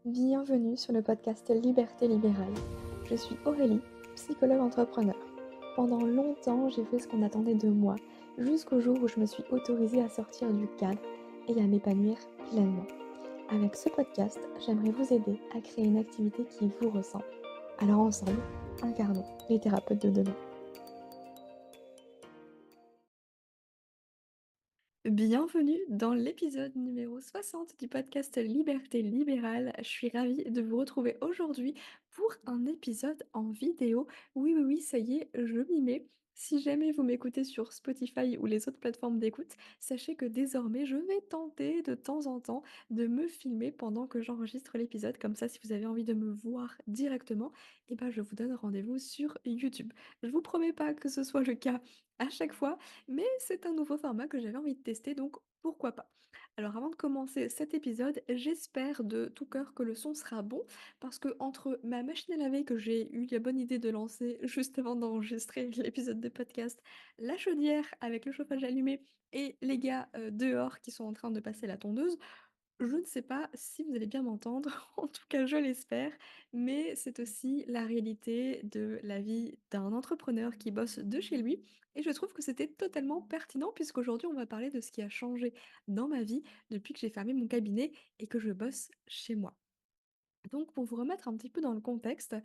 Bienvenue sur le podcast Liberté libérale. Je suis Aurélie, psychologue entrepreneur. Pendant longtemps, j'ai fait ce qu'on attendait de moi, jusqu'au jour où je me suis autorisée à sortir du cadre et à m'épanouir pleinement. Avec ce podcast, j'aimerais vous aider à créer une activité qui vous ressemble. Alors ensemble, incarnons les thérapeutes de demain. Bienvenue dans l'épisode numéro 60 du podcast Liberté libérale. Je suis ravie de vous retrouver aujourd'hui pour un épisode en vidéo. Oui, oui, oui, ça y est, je m'y mets. Si jamais vous m'écoutez sur Spotify ou les autres plateformes d'écoute, sachez que désormais, je vais tenter de temps en temps de me filmer pendant que j'enregistre l'épisode. Comme ça, si vous avez envie de me voir directement, eh ben, je vous donne rendez-vous sur YouTube. Je vous promets pas que ce soit le cas à chaque fois, mais c'est un nouveau format que j'avais envie de tester, donc pourquoi pas. Alors avant de commencer cet épisode, j'espère de tout cœur que le son sera bon, parce que entre ma machine à laver que j'ai eu la bonne idée de lancer juste avant d'enregistrer l'épisode de podcast, la chaudière avec le chauffage allumé et les gars dehors qui sont en train de passer la tondeuse, je ne sais pas si vous allez bien m'entendre, en tout cas je l'espère, mais c'est aussi la réalité de la vie d'un entrepreneur qui bosse de chez lui et je trouve que c'était totalement pertinent puisqu'aujourd'hui on va parler de ce qui a changé dans ma vie depuis que j'ai fermé mon cabinet et que je bosse chez moi. Donc pour vous remettre un petit peu dans le contexte,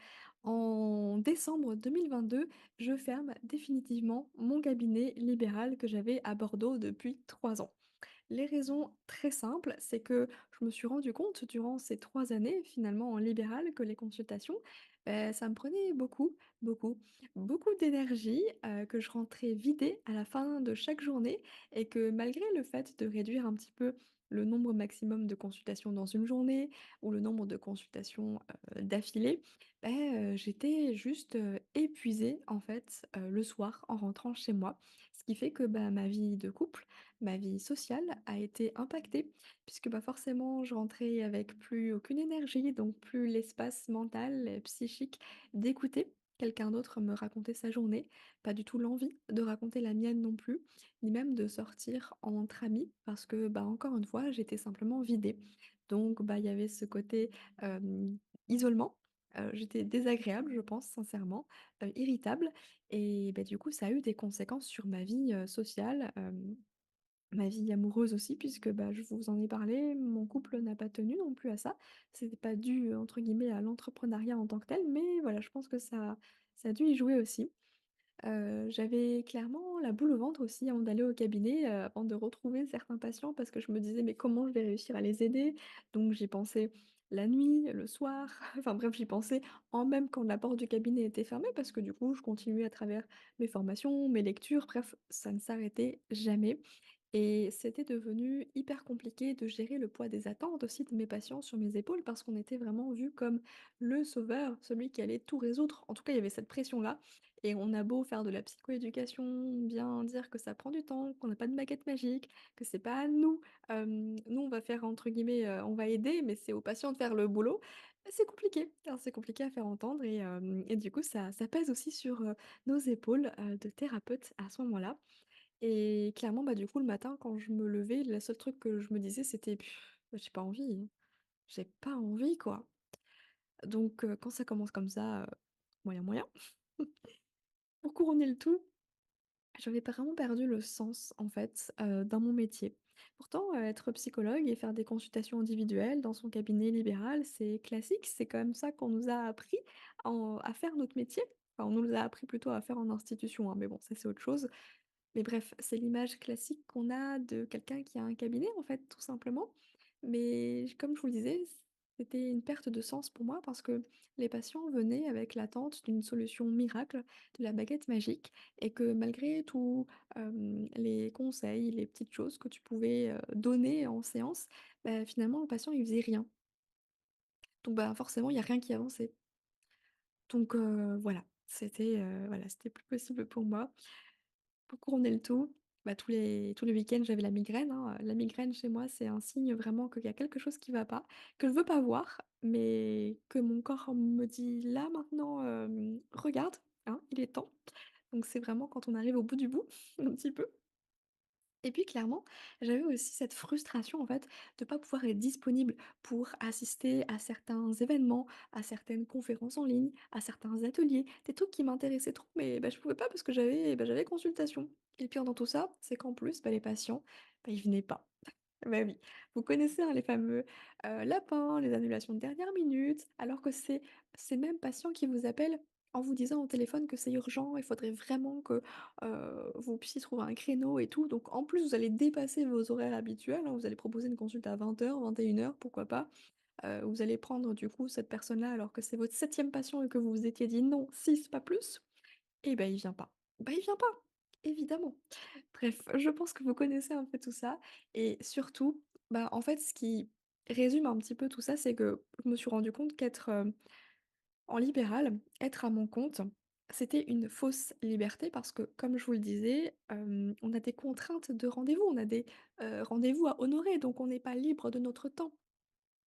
en décembre 2022, je ferme définitivement mon cabinet libéral que j'avais à Bordeaux depuis 3 ans. Les raisons très simples, c'est que je me suis rendu compte durant ces 3 années finalement en libéral que les consultations, ça me prenait beaucoup, beaucoup, beaucoup d'énergie, que je rentrais vidée à la fin de chaque journée et que malgré le fait de réduire un petit peu le nombre maximum de consultations dans une journée ou le nombre de consultations, d'affilée, j'étais juste, épuisée en fait, le soir en rentrant chez moi. Ce qui fait que, bah, ma vie de couple, ma vie sociale a été impactée puisque, bah, forcément je rentrais avec plus aucune énergie, donc plus l'espace mental et psychique d'écouter quelqu'un d'autre me raconter sa journée, pas du tout l'envie de raconter la mienne non plus, ni même de sortir entre amis parce que, bah, encore une fois, j'étais simplement vidée. Donc, bah, il y avait ce côté, isolement, j'étais désagréable je pense sincèrement, irritable et bah, du coup ça a eu des conséquences sur ma vie, sociale, ma vie amoureuse aussi puisque, bah, je vous en ai parlé, mon couple n'a pas tenu non plus à ça. C'était pas dû, entre guillemets «à l'entrepreneuriat en tant que tel», mais voilà, je pense que ça a dû y jouer aussi. J'avais clairement la boule au ventre aussi avant d'aller au cabinet, avant de retrouver certains patients parce que je me disais: «Mais comment je vais réussir à les aider?» Donc j'y pensais la nuit, le soir, enfin bref, j'y pensais en même quand la porte du cabinet était fermée parce que du coup je continuais à travers mes formations, mes lectures, bref, ça ne s'arrêtait jamais. Et c'était devenu hyper compliqué de gérer le poids des attentes aussi de mes patients sur mes épaules parce qu'on était vraiment vu comme le sauveur, celui qui allait tout résoudre. En tout cas, il y avait cette pression-là. Et on a beau faire de la psychoéducation, bien dire que ça prend du temps, qu'on n'a pas de baguette magique, que c'est pas à nous. Nous, on va faire entre guillemets, on va aider, mais c'est aux patients de faire le boulot. C'est compliqué. Alors, c'est compliqué à faire entendre et du coup, ça pèse aussi sur nos épaules de thérapeute à ce moment-là. Et clairement, bah, du coup, le matin, quand je me levais, le seul truc que je me disais, c'était: J'ai pas envie, j'ai pas envie, quoi». Donc quand ça commence comme ça, moyen, moyen. Pour couronner le tout, j'avais vraiment perdu le sens, en fait, dans mon métier. Pourtant, être psychologue et faire des consultations individuelles dans son cabinet libéral, c'est classique, c'est quand même ça qu'on nous a appris à faire notre métier. Enfin, on nous l'a appris plutôt à faire en institution, hein, mais bon, ça, c'est autre chose. Mais bref, c'est l'image classique qu'on a de quelqu'un qui a un cabinet, en fait, tout simplement. Mais comme je vous le disais, c'était une perte de sens pour moi parce que les patients venaient avec l'attente d'une solution miracle, de la baguette magique, et que malgré tous les conseils, les petites choses que tu pouvais donner en séance, bah, finalement, le patient, il faisait rien. Donc, bah, forcément, il n'y a rien qui avançait. Donc, voilà, c'était plus possible pour moi. Pour couronner le tout, bah, tous les week-ends, j'avais la migraine, hein, la migraine chez moi, c'est un signe vraiment qu'il y a quelque chose qui va pas, que je veux pas voir, mais que mon corps me dit: «Là, maintenant, regarde, hein, il est temps». Donc c'est vraiment quand on arrive au bout du bout, un petit peu. Et puis clairement, j'avais aussi cette frustration en fait de pas pouvoir être disponible pour assister à certains événements, à certaines conférences en ligne, à certains ateliers, des trucs qui m'intéressaient trop, mais je pouvais pas parce que j'avais consultation. Et le pire dans tout ça, c'est qu'en plus, les patients, ils venaient pas. Bah oui, vous connaissez, hein, les fameux, lapins, les annulations de dernière minute, alors que c'est ces mêmes patients qui vous appellent en vous disant au téléphone que c'est urgent, il faudrait vraiment que, vous puissiez trouver un créneau et tout. Donc en plus, vous allez dépasser vos horaires habituels, hein, vous allez proposer une consulte à 20:00, 21:00, pourquoi pas. Vous allez prendre du coup cette personne-là alors que c'est votre septième patient et que vous vous étiez dit: «Non, 6 pas plus». Et ben il vient pas. Il vient pas, évidemment. Bref, je pense que vous connaissez un peu tout ça et surtout, en fait, ce qui résume un petit peu tout ça, c'est que je me suis rendu compte qu'être, en libéral, être à mon compte, c'était une fausse liberté parce que, comme je vous le disais, on a des contraintes de rendez-vous, on a des, rendez-vous à honorer, donc on n'est pas libre de notre temps.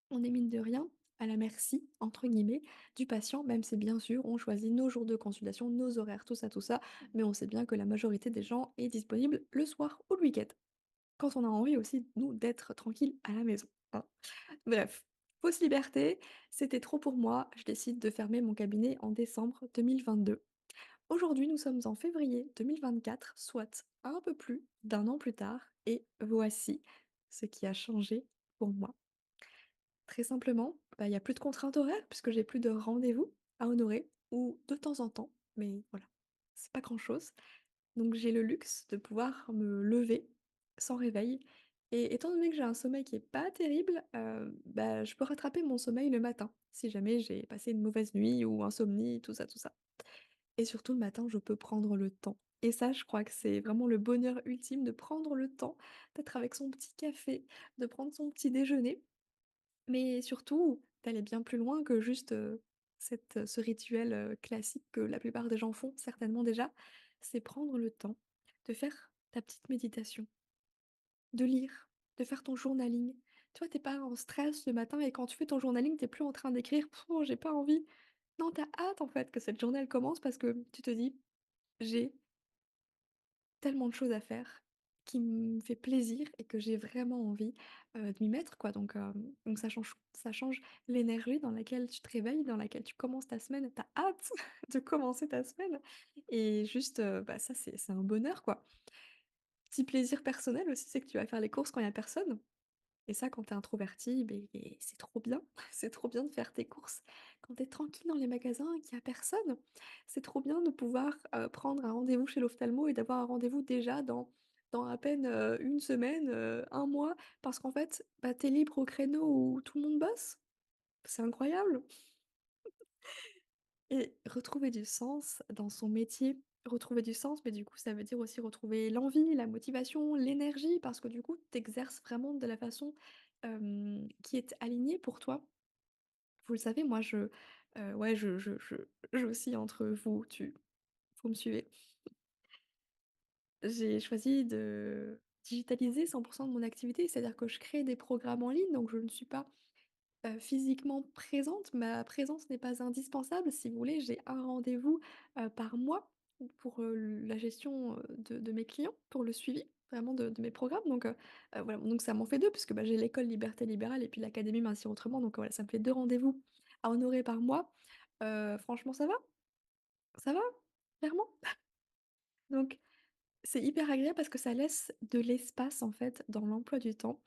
On est mine de rien à la «merci» entre guillemets du patient, même si bien sûr on choisit nos jours de consultation, nos horaires, tout ça, mais on sait bien que la majorité des gens est disponible le soir ou le week-end. Quand on a envie aussi, nous, d'être tranquille à la maison, hein. Bref, fausse liberté, c'était trop pour moi, je décide de fermer mon cabinet en décembre 2022. Aujourd'hui, nous sommes en février 2024, soit un peu plus d'un an plus tard et voici ce qui a changé pour moi. Très simplement, il y a plus de contraintes horaires puisque j'ai plus de rendez-vous à honorer ou de temps en temps, mais voilà, c'est pas grand-chose. Donc j'ai le luxe de pouvoir me lever sans réveil et étant donné que j'ai un sommeil qui est pas terrible, je peux rattraper mon sommeil le matin, si jamais j'ai passé une mauvaise nuit ou insomnie, tout ça. Et surtout le matin, je peux prendre le temps. Et ça, je crois que c'est vraiment le bonheur ultime de prendre le temps, d'être avec son petit café, de prendre son petit déjeuner, mais surtout d'aller bien plus loin que juste, ce rituel, classique que la plupart des gens font certainement déjà. C'est prendre le temps de faire ta petite méditation, de lire, de faire ton journaling. Tu vois, tu pas en stress le matin et quand tu fais ton journaling, t'es plus en train d'écrire: «Pouh, j'ai pas envie». Non, t'as hâte en fait que cette journée elle commence parce que tu te dis: «J'ai tellement de choses à faire qui me fait plaisir et que j'ai vraiment envie, de m'y mettre quoi, donc ça change l'énergie dans laquelle tu te réveilles, dans laquelle tu commences ta semaine. Tu as hâte de commencer ta semaine et juste, ça c'est un bonheur quoi. Petit plaisir personnel aussi, c'est que tu vas faire les courses quand il y a personne. Et ça, quand tu es introverti, c'est trop bien. C'est trop bien de faire tes courses quand tu es tranquille dans les magasins et qu'il y a personne. C'est trop bien de pouvoir, prendre un rendez-vous chez l'ophtalmo et d'avoir un rendez-vous déjà dans à peine, 1 semaine, 1 mois parce qu'en fait, tu es libre au créneau où tout le monde bosse. C'est incroyable. Et retrouver du sens dans son métier, retrouver du sens, mais du coup, ça veut dire aussi retrouver l'envie, la motivation, l'énergie, parce que du coup, tu exerces vraiment de la façon, qui est alignée pour toi. Vous le savez, moi, ouais, j'oscille entre vous me suivez? J'ai choisi de digitaliser 100 de mon activité, c'est-à-dire que je crée des programmes en ligne, donc je ne suis pas physiquement présente, ma présence n'est pas indispensable. Si vous voulez, j'ai un rendez-vous, par mois pour, la gestion, de mes clients, pour le suivi vraiment de mes programmes voilà, donc ça m'en fait 2 puisque, j'ai l'école Liberté Libérale et puis l'académie Mincir Autrement donc voilà, ça me fait 2 rendez-vous à honorer par mois. Franchement ça va, clairement. Donc c'est hyper agréable parce que ça laisse de l'espace, en fait, dans l'emploi du temps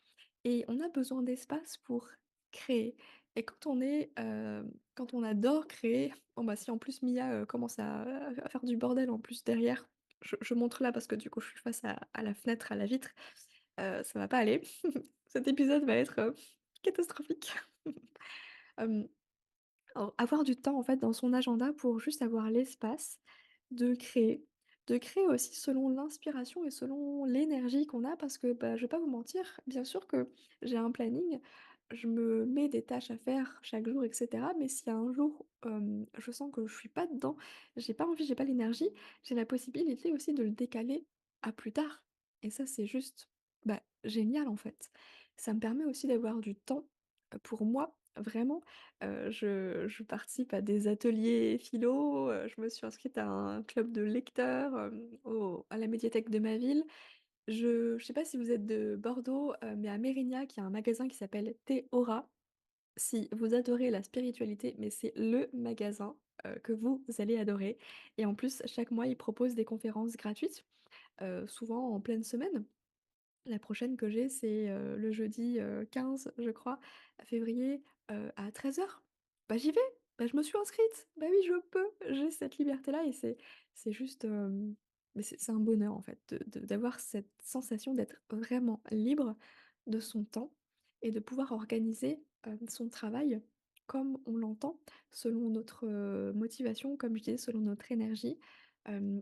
et on a besoin d'espace pour créer et quand on adore créer, bon, si en plus Mia, commence à faire du bordel en plus derrière, je montre là parce que du coup je suis face à la fenêtre, à la vitre, ça va pas aller. Cet épisode va être, catastrophique. Hem Alors, avoir du temps, en fait, dans son agenda pour juste avoir l'espace de créer. De créer aussi selon l'inspiration et selon l'énergie qu'on a parce que, je vais pas vous mentir, bien sûr que j'ai un planning, je me mets des tâches à faire chaque jour et cetera, mais s'il y a un jour, je sens que je suis pas dedans, j'ai pas envie, j'ai pas l'énergie, j'ai la possibilité aussi de le décaler à plus tard et ça, c'est juste, génial, en fait. Ça me permet aussi d'avoir du temps, pour moi, vraiment. Je participe à des ateliers philo, je me suis inscrite à un club de lecteurs, au à la médiathèque de ma ville. Je sais pas si vous êtes de Bordeaux, mais à Mérignac, il y a un magasin qui s'appelle Thé Aura. Si vous adorez la spiritualité, mais c'est le magasin, que vous allez adorer et en plus, chaque mois, ils proposent des conférences gratuites, souvent en pleine semaine. La prochaine que j'ai, c'est, le jeudi, 15, je crois, février, à 13h. Bah, j'y vais! Bah, je me suis inscrite! Bah, oui, je peux! J'ai cette liberté-là et c'est juste, mais c'est un bonheur, en fait, d'avoir cette sensation d'être vraiment libre de son temps et de pouvoir organiser, son travail comme on l'entend, selon notre, motivation, comme je disais, selon notre énergie,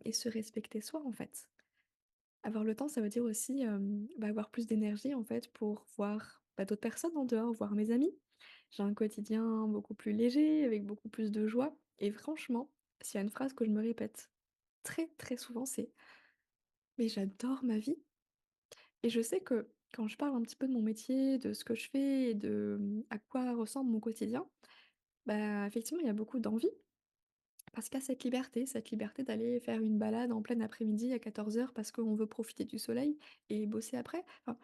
et se respecter soi, en fait. Avoir le temps, ça veut dire aussi, bah, avoir plus d'énergie en fait pour voir, bah, d'autres personnes en dehors, voir mes amis. J'ai un quotidien beaucoup plus léger, avec beaucoup plus de joie et franchement, s'il y a une phrase que je me répète très, très souvent, c'est: «Mais j'adore ma vie» et je sais que quand je parle un petit peu de mon métier, de ce que je fais et de, à quoi ressemble mon quotidien, bah, effectivement, il y a beaucoup d'envie parce qu'il y a cette liberté d'aller faire une balade en plein après-midi à 14h parce qu'on veut profiter du soleil et bosser après. Enfin,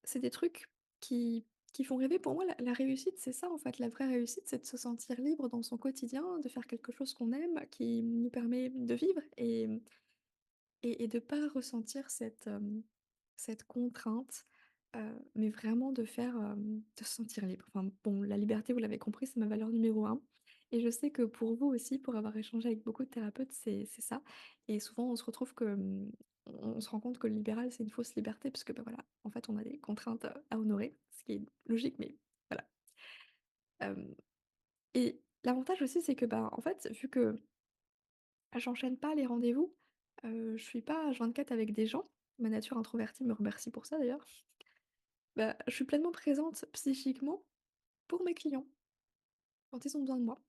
c'est des trucs qui font rêver. Pour moi, la réussite, c'est ça, en fait. La vraie réussite, c'est de se sentir libre dans son quotidien, de faire quelque chose qu'on aime, qui nous permet de vivre et de pas ressentir cette contrainte, mais vraiment de faire, de se sentir libre. Enfin, bon, la liberté, vous l'avez compris, c'est ma valeur numéro un. Et je sais que pour vous aussi, pour avoir échangé avec beaucoup de thérapeutes, c'est ça et souvent on se retrouve que, on se rend compte que le libéral, c'est une fausse liberté parce que, bah, voilà, en fait, on a des contraintes, à honorer, ce qui est logique, mais voilà. Hem et l'avantage aussi, c'est que, bah, en fait, vu que j'enchaîne pas les rendez-vous, je suis pas H24 avec des gens. Ma nature introvertie me remercie pour ça d'ailleurs. Bah, je suis pleinement présente psychiquement pour mes clients, quand ils ont besoin de moi.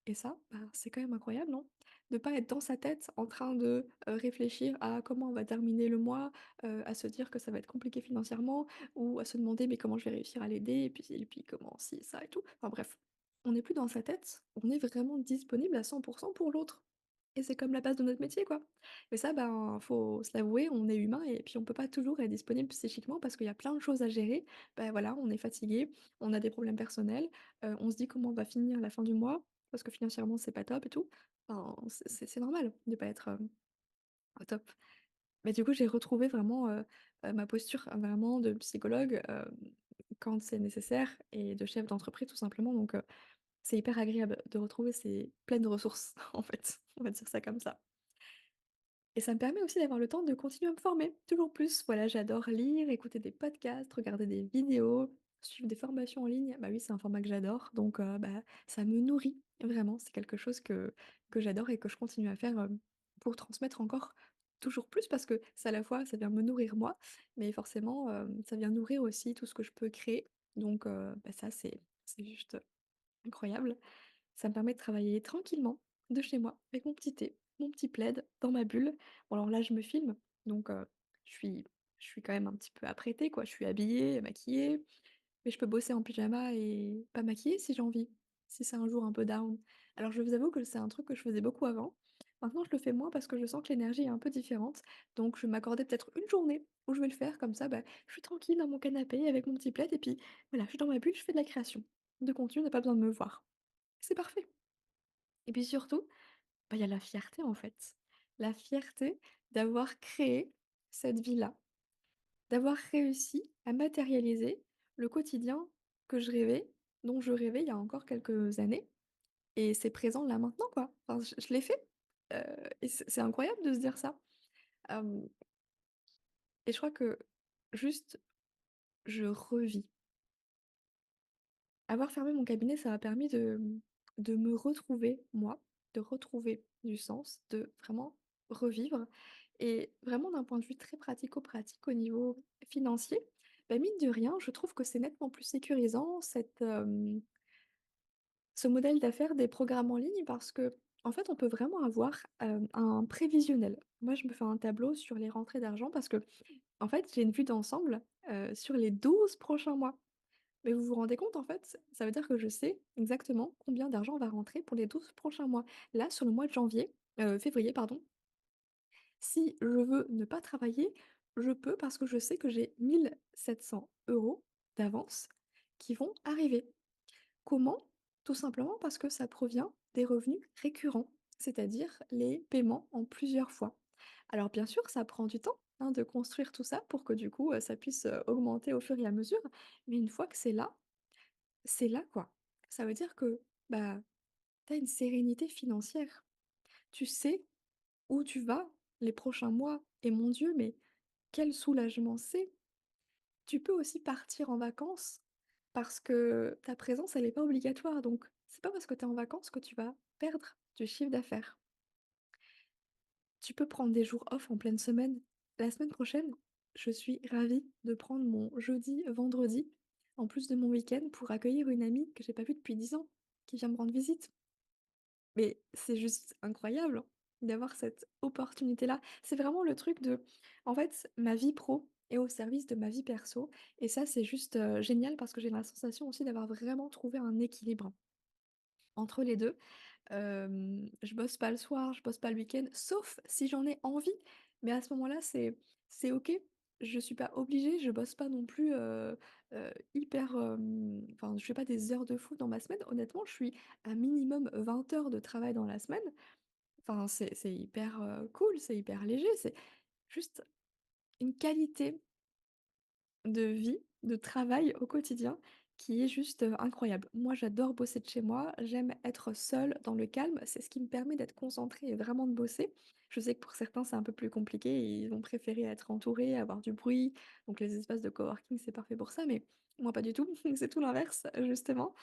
Et ça, bah, c'est quand même incroyable, non? De pas être dans sa tête en train de, réfléchir à comment on va terminer le mois, à se dire que ça va être compliqué financièrement ou à se demander: «Mais comment je vais réussir à l'aider? Et puis comment ci, ça et tout». Enfin bref, on n'est plus dans sa tête, on est vraiment disponible à 100 pour l'autre. Et c'est comme la base de notre métier, quoi. Et ça, ben, faut se l'avouer, on est humain et puis on peut pas toujours être disponible psychiquement parce qu'il y a plein de choses à gérer. Bah, voilà, on est fatigué, on a des problèmes personnels, on se dit: «Comment on va finir la fin du mois?» parce que financièrement, c'est pas top et tout. Enfin, c'est normal de pas être, au top. Mais du coup, j'ai retrouvé vraiment, ma posture vraiment de psychologue, quand c'est nécessaire et de chef d'entreprise tout simplement donc c'est hyper agréable de retrouver ces pleines ressources en fait, on va dire ça comme ça. Et ça me permet aussi d'avoir le temps de continuer à me former, toujours plus. Voilà, j'adore lire, écouter des podcasts, regarder des vidéos, suivre des formations en ligne. Bah oui, c'est un format que j'adore, donc bah, ça me nourrit vraiment. C'est quelque chose que j'adore et que je continue à faire, pour transmettre encore toujours plus parce que c'est à la fois ça vient me nourrir moi, mais forcément, ça vient nourrir aussi tout ce que je peux créer. Donc bah, ça c'est juste incroyable. Ça me permet de travailler tranquillement, de chez moi, avec mon petit thé, mon petit plaid, dans ma bulle. Bon alors là, je me filme, donc je suis je suis quand même un petit peu apprêtée quoi, je suis habillée, maquillée, mais je peux bosser en pyjama et pas maquillée si j'ai envie, si c'est un jour un peu down. Alors je vous avoue que c'est un truc que je faisais beaucoup avant. Maintenant je le fais moins parce que je sens que l'énergie est un peu différente, donc je vais m'accorder peut-être une journée où je vais le faire comme ça, bah, je suis tranquille dans mon canapé avec mon petit plaid et puis voilà, je suis dans ma bulle, je fais de la création, de contenu, on n'a pas besoin de me voir. C'est parfait. Et puis surtout, bah, il y a la fierté en fait. La fierté d'avoir créé cette vie-là, d'avoir réussi à matérialiser le quotidien que je rêvais, dont je rêvais il y a encore quelques années et c'est présent là maintenant quoi. Enfin je l'ai fait, heu et c'est incroyable de se dire ça. Hem et je crois que juste je revis. Avoir fermé mon cabinet, ça m'a permis de me retrouver moi, de retrouver du sens, de vraiment revivre et vraiment d'un point de vue très pratico-pratique au niveau financier, bah, mine de rien, je trouve que c'est nettement plus sécurisant ce modèle d'affaires des programmes en ligne parce que en fait, on peut vraiment avoir, un prévisionnel. Moi, je me fais un tableau sur les rentrées d'argent parce que en fait, j'ai une vue d'ensemble, sur les 12 prochains mois. Mais vous vous rendez compte, en fait, ça veut dire que je sais exactement combien d'argent va rentrer pour les 12 prochains mois. Là, sur le mois de février, pardon, si je veux ne pas travailler, je peux parce que je sais que j'ai 1 700 € d'avance qui vont arriver. Comment? Tout simplement parce que ça provient des revenus récurrents, c'est-à-dire les paiements en plusieurs fois. Alors bien sûr, ça prend du temps, hein, de construire tout ça pour que du coup, ça puisse, augmenter au fur et à mesure, mais une fois que c'est là, quoi. Ça veut dire que, bah, tu as une sérénité financière. Tu sais où tu vas les prochains mois et mon Dieu, mais quel soulagement c'est! Tu peux aussi partir en vacances parce que ta présence, elle est pas obligatoire, donc c'est pas parce que tu es en vacances que tu vas perdre du chiffre d'affaires. Tu peux prendre des jours off en pleine semaine. La semaine prochaine, je suis ravie de prendre mon jeudi, vendredi, en plus de mon week-end, pour accueillir une amie que j'ai pas vue depuis 10 ans, qui vient me rendre visite. Mais c'est juste incroyable d'avoir cette opportunité-là. C'est vraiment le truc de en fait, ma vie pro est au service de ma vie perso et ça, c'est juste, génial parce que j'ai la sensation aussi d'avoir vraiment trouvé un équilibre entre les 2. Je bosse pas le soir, je bosse pas le week-end, sauf si j'en ai envie. Mais à ce moment-là, c'est OK. Je suis pas obligée, je bosse pas non plus, hyper, enfin, je fais pas des heures de fou dans ma semaine. Honnêtement, je suis à minimum 20 heures de travail dans la semaine. Enfin, c'est hyper, cool, c'est hyper léger, c'est juste une qualité de vie, de travail au quotidien qui est juste, incroyable. Moi, j'adore bosser de chez moi, j'aime être seule dans le calme, c'est ce qui me permet d'être concentrée et vraiment de bosser. Je sais que pour certains, c'est un peu plus compliqué, ils vont préférer être entourés, avoir du bruit, donc les espaces de coworking, c'est parfait pour ça, mais moi pas du tout, c'est tout l'inverse, justement.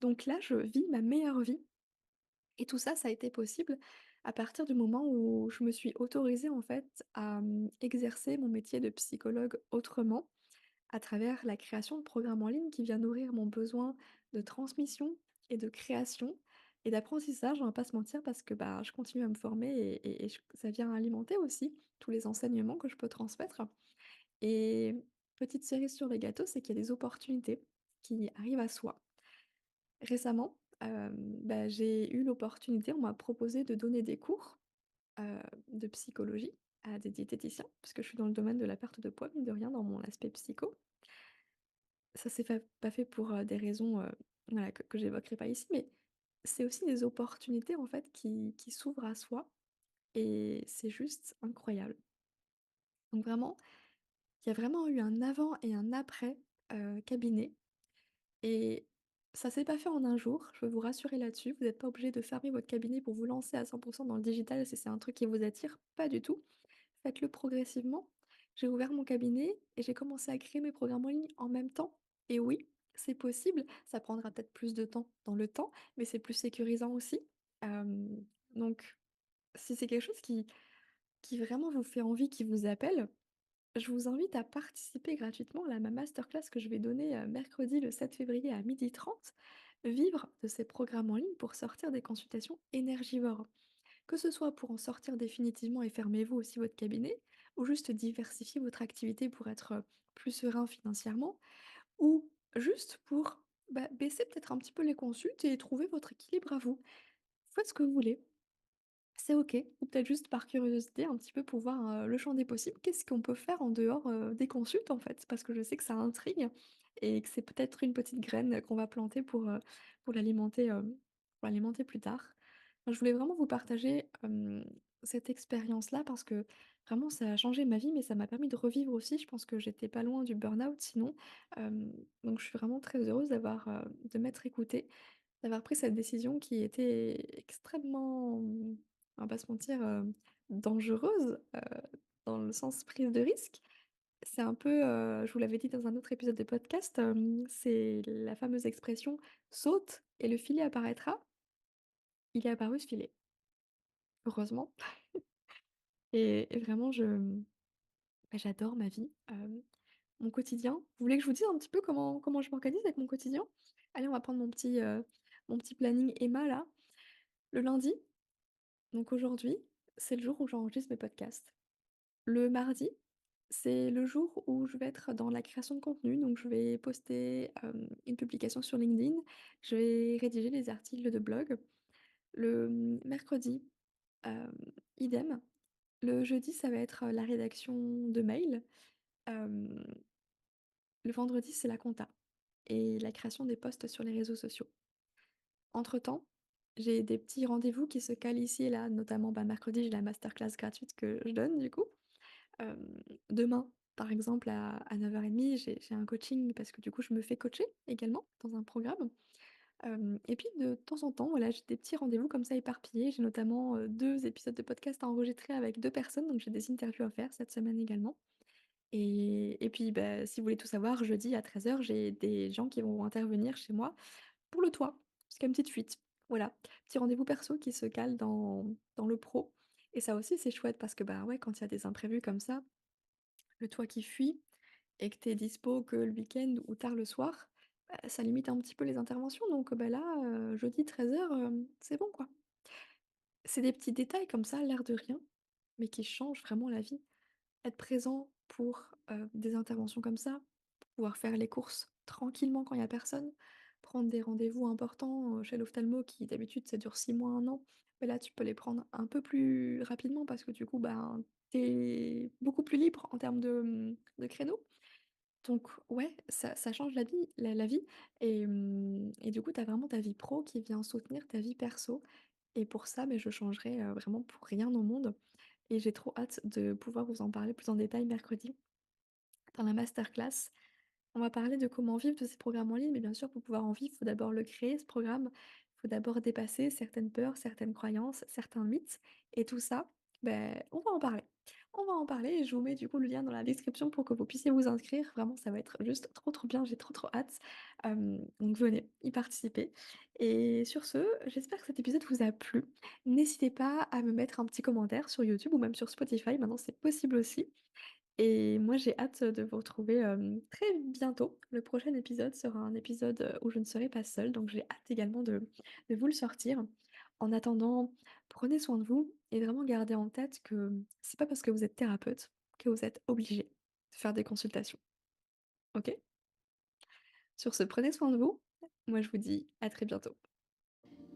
Donc là, je vis ma meilleure vie et tout ça, ça a été possible à partir du moment où je me suis autorisée, en fait, à, exercer mon métier de psychologue autrement à travers la création de programmes en ligne qui vient nourrir mon besoin de transmission et de création et d'apprentissage, on va pas se mentir parce que, bah, je continue à me former et ça vient alimenter aussi tous les enseignements que je peux transmettre et petite cerise sur le gâteau, c'est qu'il y a des opportunités qui arrivent à soi. Récemment, bah, j'ai eu l'opportunité, on m'a proposé de donner des cours, de psychologie à des diététiciens, parce que je suis dans le domaine de la perte de poids, mine de rien, dans mon aspect psycho. Ça s'est pas fait pour, des raisons, voilà, que j'évoquerai pas ici, mais c'est aussi des opportunités, en fait, qui s'ouvrent à soi et c'est juste incroyable. Donc vraiment, il y a vraiment eu un avant et un après, cabinet et ça s'est pas fait en un jour, je veux vous rassurer là-dessus. Vous n'êtes pas obligé de fermer votre cabinet pour vous lancer à 100 dans le digital si c'est un truc qui vous attire, pas du tout. Faites-le progressivement. J'ai ouvert mon cabinet et j'ai commencé à créer mes programmes en ligne en même temps. Et oui, c'est possible. Ça prendra peut-être plus de temps dans le temps, mais c'est plus sécurisant aussi. Donc, si c'est quelque chose qui vraiment vous fait envie, qui vous appelle, je vous invite à participer gratuitement là, à ma masterclass que je vais donner mercredi le 7 février à 12h30. Vivre de ces programmes en ligne pour sortir des consultations énergivores. Que ce soit pour en sortir définitivement et fermez vous aussi votre cabinet, ou juste diversifier votre activité pour être, plus serein financièrement, ou juste pour, bah, baisser peut-être un petit peu les consultes et trouver votre équilibre à vous. Faites ce que vous voulez. C'est OK, ou peut-être juste par curiosité un petit peu pour voir, le champ des possibles. Qu'est-ce qu'on peut faire en dehors, des consultes, en fait? Parce que je sais que ça intrigue et que c'est peut-être une petite graine qu'on va planter pour l'alimenter, pour l'alimenter plus tard. Enfin, je voulais vraiment vous partager, cette expérience-là parce que vraiment ça a changé ma vie, mais ça m'a permis de revivre aussi. Je pense que j'étais pas loin du burn-out sinon. Donc je suis vraiment très heureuse de m'être écoutée, d'avoir pris cette décision qui était extrêmement, on va pas se mentir, dangereuse, dans le sens prise de risque. C'est un peu, je vous l'avais dit dans un autre épisode de podcast, c'est la fameuse expression: «Saute et le filet apparaîtra». Il est apparu ce filet, heureusement et vraiment bah, j'adore ma vie, mon quotidien. Vous voulez que je vous dise un petit peu comment je m'organise avec mon quotidien? Allez, on va prendre mon petit planning Emma là. Le lundi, donc aujourd'hui, c'est le jour où j'enregistre mes podcasts. Le mardi, c'est le jour où je vais être dans la création de contenu, donc je vais poster, une publication sur LinkedIn, je vais rédiger les articles de blog. Le, mercredi, idem. Le jeudi, ça va être, la rédaction de mails. Hem, le vendredi, c'est la compta et la création des posts sur les réseaux sociaux. Entre-temps, j'ai des petits rendez-vous qui se calent ici et là, notamment, bah, mercredi, j'ai la masterclass gratuite que je donne du coup. Demain, par exemple, à 9h30, j'ai un coaching parce que du coup, je me fais coacher également dans un programme. Et puis de temps en temps, voilà, j'ai des petits rendez-vous comme ça éparpillés. J'ai notamment, 2 épisodes de podcast à enregistrer avec 2 personnes, donc j'ai des interviews à faire cette semaine également. Et puis, bah, si vous voulez tout savoir, jeudi à 13h, j'ai des gens qui vont intervenir chez moi pour le toit, parce qu'il y a une petite fuite. Voilà, petit rendez-vous perso qui se cale dans le pro et ça aussi, c'est chouette parce que, bah, ouais, quand il y a des imprévus comme ça, le toit qui fuit et que tu es dispo que le week-end ou tard le soir, bah, ça limite un petit peu les interventions donc bah, là, jeudi 13h, c'est bon, quoi. C'est des petits détails comme ça, l'air de rien, mais qui changent vraiment la vie. Être présent pour, des interventions comme ça, pouvoir faire les courses tranquillement quand il y a personne, prendre des rendez-vous importants, chez l'ophtalmo qui d'habitude ça dure 6 mois, 1 an, mais là tu peux les prendre un peu plus rapidement parce que du coup, ben, tu es beaucoup plus libre en termes de créneaux. Donc ouais, ça change la vie et du coup, tu as vraiment ta vie pro qui vient soutenir ta vie perso et pour ça, mais je changerais, vraiment pour rien au monde et j'ai trop hâte de pouvoir vous en parler plus en détail mercredi dans la masterclass. On va parler de comment vivre de ces programmes en ligne, mais bien sûr, pour pouvoir en vivre, il faut d'abord le créer, ce programme. Il faut d'abord dépasser certaines peurs, certaines croyances, certains mythes. Et tout ça, ben, on va en parler. On va en parler et je vous mets du coup le lien dans la description pour que vous puissiez vous inscrire. Vraiment, ça va être juste trop trop bien, j'ai trop trop hâte. Donc venez y participer. Et sur ce, j'espère que cet épisode vous a plu. N'hésitez pas à me mettre un petit commentaire sur YouTube ou même sur Spotify, maintenant c'est possible aussi. Et moi, j'ai hâte de vous retrouver, très bientôt. Le prochain épisode sera un épisode, où je ne serai pas seule, donc j'ai hâte également de vous le sortir. En attendant, prenez soin de vous et vraiment gardez en tête que c'est pas parce que vous êtes thérapeute que vous êtes obligé de faire des consultations, OK? Sur ce, prenez soin de vous. Moi, je vous dis à très bientôt.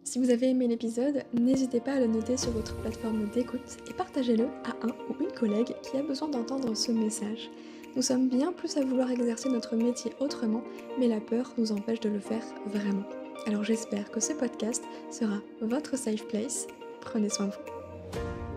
Si vous avez aimé l'épisode, n'hésitez pas à le noter sur votre plateforme d'écoute et partagez-le à un ou une collègue qui a besoin d'entendre ce message. Nous sommes bien plus à vouloir exercer notre métier autrement, mais la peur nous empêche de le faire vraiment. Alors j'espère que ce podcast sera votre safe place. Prenez soin de vous.